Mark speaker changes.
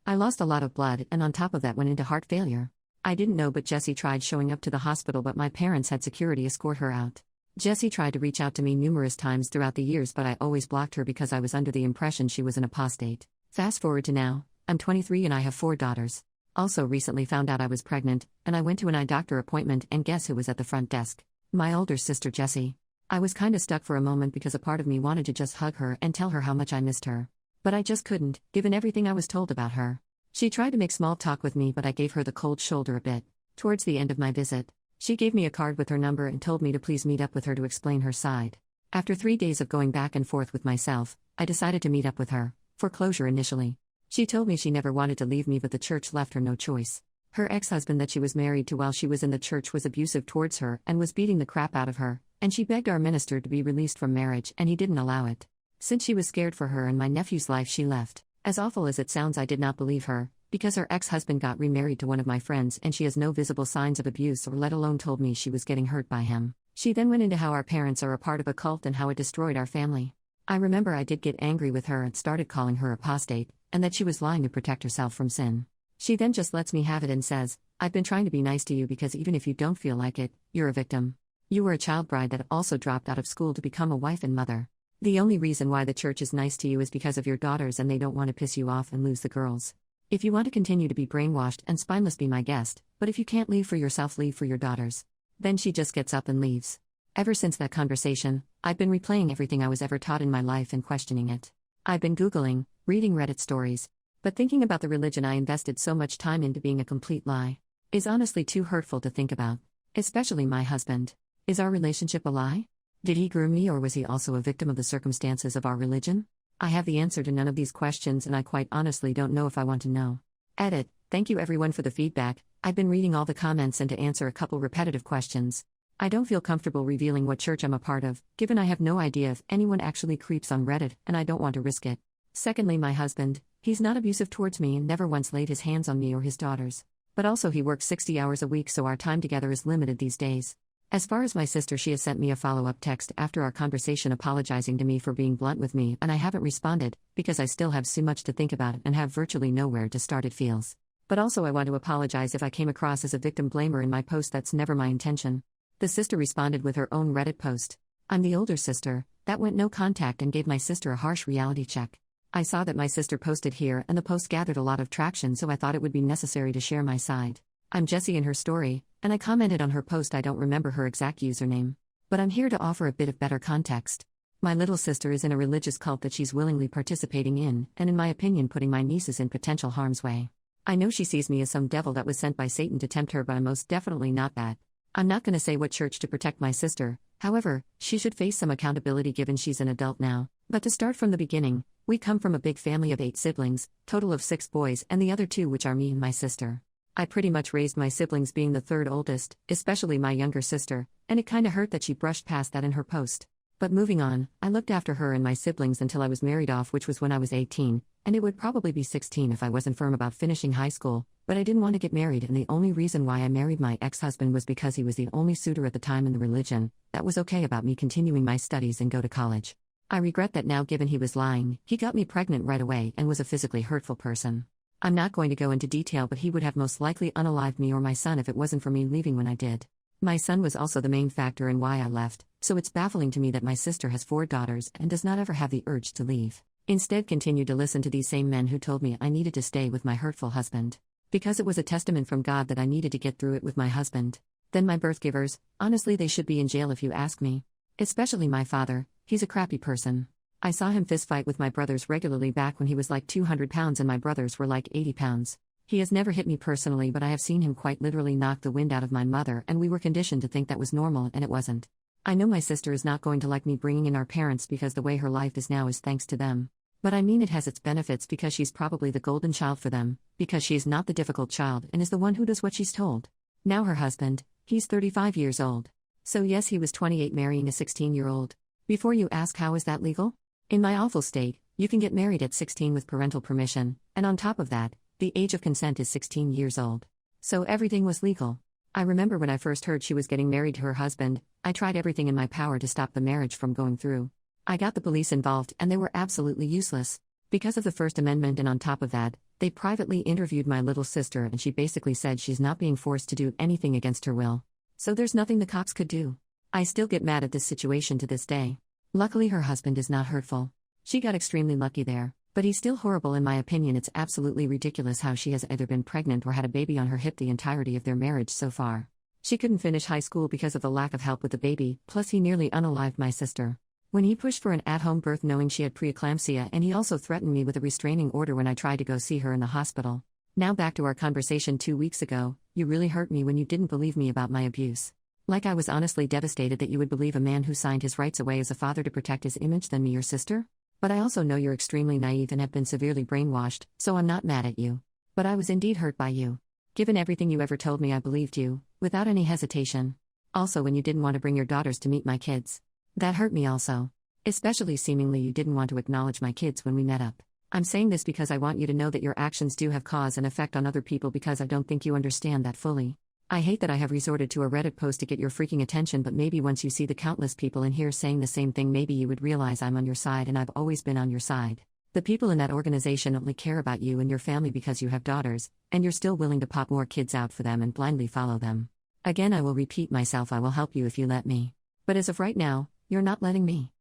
Speaker 1: I lost a lot of blood and on top of that went into heart failure. I didn't know, but Jessie tried showing up to the hospital, but my parents had security escort her out. Jessie tried to reach out to me numerous times throughout the years, but I always blocked her because I was under the impression she was an apostate. Fast forward to now, I'm 23 and I have 4 daughters. Also recently found out I was pregnant, and I went to an eye doctor appointment and guess who was at the front desk? My older sister Jessie. I was kinda stuck for a moment because a part of me wanted to just hug her and tell her how much I missed her. But I just couldn't, given everything I was told about her. She tried to make small talk with me, but I gave her the cold shoulder a bit. Towards the end of my visit, she gave me a card with her number and told me to please meet up with her to explain her side. After 3 days of going back and forth with myself, I decided to meet up with her, for closure initially. She told me she never wanted to leave me, but the church left her no choice. Her ex-husband that she was married to while she was in the church was abusive towards her and was beating the crap out of her, and she begged our minister to be released from marriage and he didn't allow it. Since she was scared for her and my nephew's life, she left. As awful as it sounds, I did not believe her, because her ex-husband got remarried to one of my friends and she has no visible signs of abuse or let alone told me she was getting hurt by him. She then went into how our parents are a part of a cult and how it destroyed our family. I remember I did get angry with her and started calling her apostate, and that she was lying to protect herself from sin. She then just lets me have it and says, I've been trying to be nice to you because even if you don't feel like it, you're a victim. You were a child bride that also dropped out of school to become a wife and mother. The only reason why the church is nice to you is because of your daughters and they don't want to piss you off and lose the girls. If you want to continue to be brainwashed and spineless, be my guest, but if you can't leave for yourself, leave for your daughters. Then she just gets up and leaves. Ever since that conversation, I've been replaying everything I was ever taught in my life and questioning it. I've been Googling, reading Reddit stories, but thinking about the religion I invested so much time into being a complete lie is honestly too hurtful to think about. Especially my husband. Is our relationship a lie? Did he groom me, or was he also a victim of the circumstances of our religion? I have the answer to none of these questions and I quite honestly don't know if I want to know. Edit. Thank you everyone for the feedback. I've been reading all the comments and to answer a couple repetitive questions. I don't feel comfortable revealing what church I'm a part of, given I have no idea if anyone actually creeps on Reddit and I don't want to risk it. Secondly, my husband, he's not abusive towards me and never once laid his hands on me or his daughters. But also he works 60 hours a week, so our time together is limited these days. As far as my sister, she has sent me a follow-up text after our conversation apologizing to me for being blunt with me, and I haven't responded, because I still have so much to think about and have virtually nowhere to start. It feels. But also I want to apologize if I came across as a victim blamer in my post. That's never my intention. The sister responded with her own Reddit post. I'm the older sister, that went no contact and gave my sister a harsh reality check. I saw that my sister posted here and the post gathered a lot of traction, so I thought it would be necessary to share my side. I'm Jessie in her story, and I commented on her post. I don't remember her exact username. But I'm here to offer a bit of better context. My little sister is in a religious cult that she's willingly participating in, and in my opinion putting my nieces in potential harm's way. I know she sees me as some devil that was sent by Satan to tempt her, but I'm most definitely not that. I'm not going to say what church to protect my sister, however, she should face some accountability given she's an adult now. But to start from the beginning, we come from a big family of 8 siblings, total of 6 boys and the other 2 which are me and my sister. I pretty much raised my siblings being the third oldest, especially my younger sister, and it kinda hurt that she brushed past that in her post. But moving on, I looked after her and my siblings until I was married off, which was when I was 18, and it would probably be 16 if I wasn't firm about finishing high school, but I didn't want to get married, and the only reason why I married my ex-husband was because he was the only suitor at the time in the religion that was okay about me continuing my studies and go to college. I regret that now, given he was lying. He got me pregnant right away and was a physically hurtful person. I'm not going to go into detail, but he would have most likely unalived me or my son if it wasn't for me leaving when I did. My son was also the main factor in why I left, so it's baffling to me that my sister has 4 daughters and does not ever have the urge to leave. Instead continued to listen to these same men who told me I needed to stay with my hurtful husband. Because it was a testament from God that I needed to get through it with my husband. Then my birth givers, honestly they should be in jail if you ask me. Especially my father, he's a crappy person. I saw him fistfight with my brothers regularly back when he was like 200 pounds and my brothers were like 80 pounds. He has never hit me personally, but I have seen him quite literally knock the wind out of my mother, and we were conditioned to think that was normal, and it wasn't. I know my sister is not going to like me bringing in our parents because the way her life is now is thanks to them. But I mean, it has its benefits because she's probably the golden child for them, because she is not the difficult child and is the one who does what she's told. Now her husband, he's 35 years old. So yes, he was 28 marrying a 16-year-old. Before you ask, how is that legal? In my awful state, you can get married at 16 with parental permission, and on top of that, the age of consent is 16 years old. So everything was legal. I remember when I first heard she was getting married to her husband, I tried everything in my power to stop the marriage from going through. I got the police involved and they were absolutely useless. Because of the First Amendment, and on top of that, They privately interviewed my little sister and she basically said she's not being forced to do anything against her will. So there's nothing the cops could do. I still get mad at this situation to this day. Luckily her husband is not hurtful. She got extremely lucky there, but he's still horrible in my opinion. It's absolutely ridiculous how she has either been pregnant or had a baby on her hip the entirety of their marriage so far. She couldn't finish high school because of the lack of help with the baby, plus he nearly unalived my sister. When he pushed for an at-home birth knowing she had preeclampsia, and he also threatened me with a restraining order when I tried to go see her in the hospital. Now back to our conversation 2 weeks ago. You really hurt me when you didn't believe me about my abuse. Like I was honestly devastated that you would believe a man who signed his rights away as a father to protect his image than me, your sister. But I also know you're extremely naive and have been severely brainwashed, so I'm not mad at you. But I was indeed hurt by you. Given everything you ever told me, I believed you, without any hesitation. Also when you didn't want to bring your daughters to meet my kids. That hurt me also. Especially seemingly you didn't want to acknowledge my kids when we met up. I'm saying this because I want you to know that your actions do have cause and effect on other people, because I don't think you understand that fully. I hate that I have resorted to a Reddit post to get your freaking attention, but maybe once you see the countless people in here saying the same thing, maybe you would realize I'm on your side, and I've always been on your side. The people in that organization only care about you and your family because you have daughters, and you're still willing to pop more kids out for them and blindly follow them. Again, I will repeat myself, I will help you if you let me. But as of right now, you're not letting me.